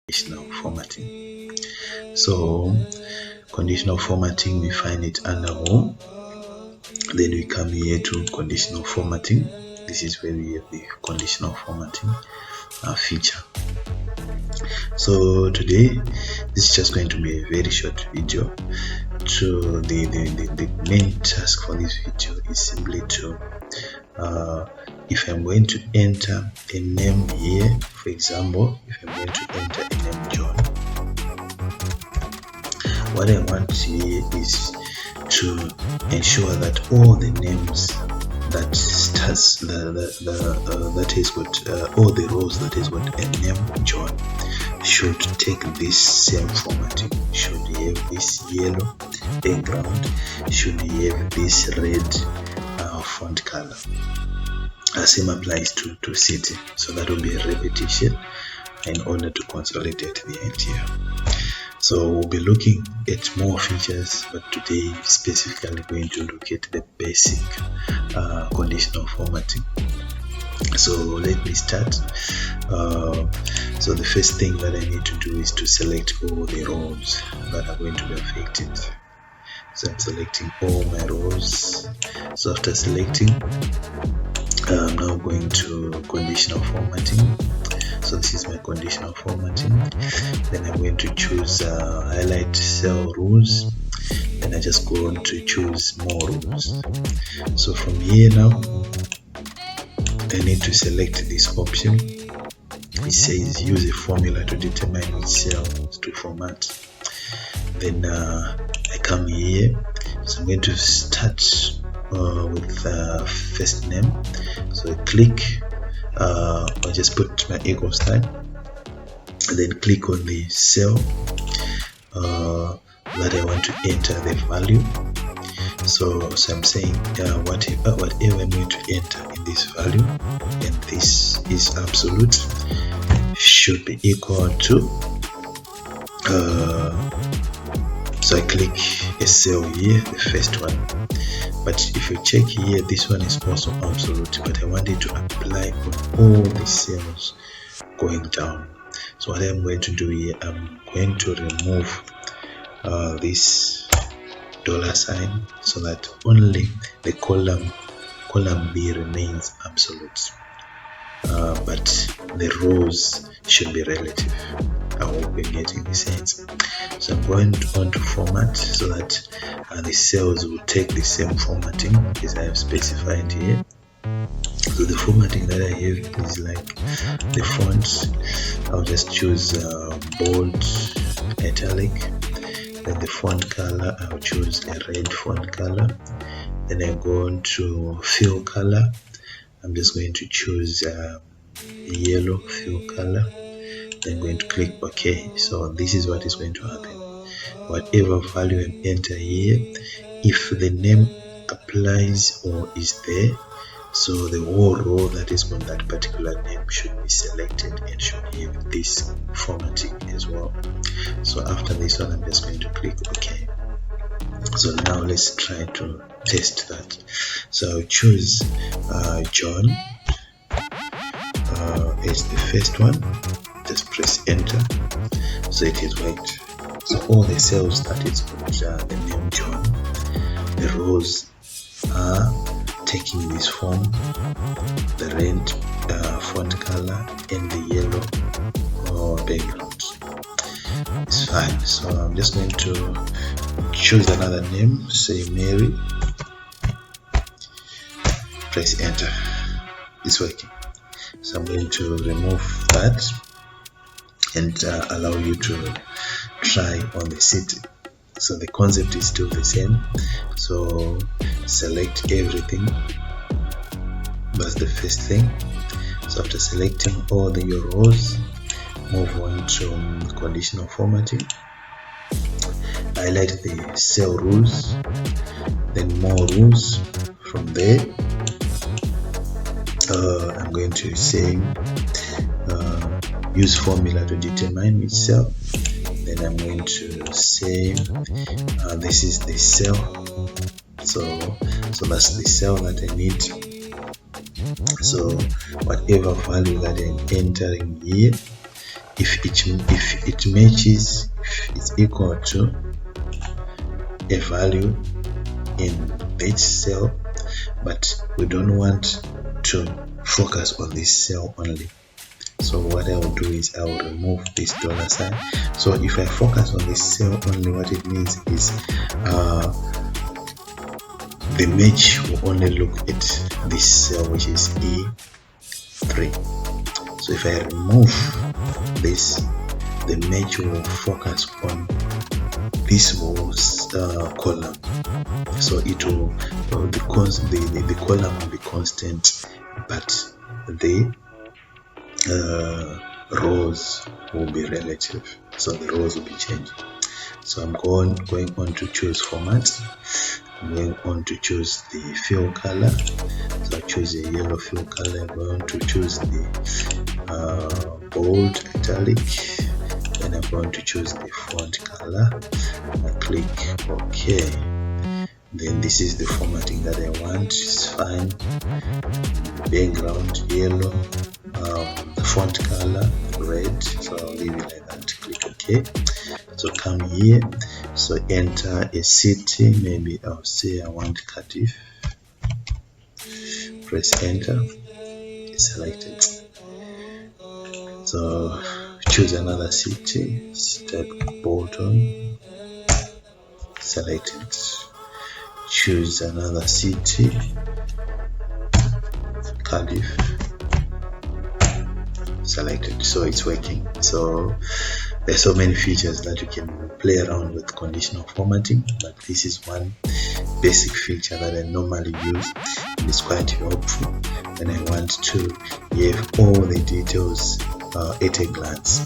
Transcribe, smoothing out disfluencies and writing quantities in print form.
conditional formatting. So conditional formatting, we find it under More. Then we come here to conditional formatting. This is where we have the conditional formatting feature. So today, this is just going to be a very short video. To the main task for this video is simply to if I'm going to enter a name here, for example, if I'm going to enter a name John, what I want here is to ensure that all the names that starts that is what all the rows that is what a name John should take this same formatting. Should have this yellow background, should have this red font color. Same applies to city, so that will be a repetition in order to consolidate the idea. So we'll be looking at more features, but today specifically going to look at the basic conditional formatting. So let me start. So the first thing that I need to do is to select all the rows that are going to be affected. So I'm selecting all my rows. So after selecting, I'm now going to conditional formatting. So this is my conditional formatting. Then I'm going to choose highlight cell rules. Then I just go on to choose more rules. So from here now, I need to select this option. It says use a formula to determine which cells to format. Then I come here. So I'm going to start with first name. So I click. I just put my equal sign, and then click on the cell that I want to enter the value. So I'm saying whatever I'm going to enter in this value, and this is absolute, should be equal to. So I click a cell here, the first one. But if you check here, this one is also absolute, but I want it to apply on all the cells going down. So what I'm going to do here, I'm going to remove this $sign so that only the column B remains absolute, but the rows should be relative. I hope we're getting the sense. So I'm going on to format so that the cells will take the same formatting as I have specified here. So the formatting that I have is like the font. I'll just choose bold, italic. Then the font color, I'll choose a red font color. Then I go on to fill color. I'm just going to choose yellow fill color. Then going to click OK. So this is what is going to happen. Whatever value I enter here, if the name applies or is there, so the whole row that is on that particular name should be selected and should have this formatting as well. So after this one, I'm just going to click OK. So now let's try to test that. So I'll choose John as the first one. Just press enter. So it is white. So all the cells that is got the name John, the rows are taking this form, the red font color and the yellow background. It's fine. So I'm just going to choose another name, say Mary. Press enter. It's working. So I'm going to remove that and allow you to try on the city. So the concept is still the same. So select everything. That's the first thing. So after selecting all your rows, move on to conditional formatting. Highlight the cell rules, then more rules. From there, I'm going to say use formula to determine which cell. Then I'm going to say this is the cell. So that's the cell that I need. So whatever value that I'm entering here, if it matches, if it's equal to a value in each cell, but we don't want to focus on this cell only. So what I will do is I will remove this $sign. So if I focus on this cell only, what it means is the match will only look at this cell, which is E3. So if I remove this, the match will focus on this column. So it will the column will be constant, but the rows will be relative. So the rows will be changing. So I'm going on to choose format. I'm going on to choose the fill color. So I choose a yellow fill color. I'm going to choose the bold italic. Then I'm going to choose the font color. I click OK. Then this is the formatting that I want. It's fine. Background yellow. The font color red. So I'll leave it like that. Click OK. So come here. So enter a city. Maybe I'll say I want Cardiff. Press enter. It's selected. So choose another city. Step Bolton. Selected. Choose another city. Cardiff. Selected. So it's working. So there's so many features that you can play around with conditional formatting, but this is one basic feature that I normally use. It's quite helpful when I want to give all the details at a glance.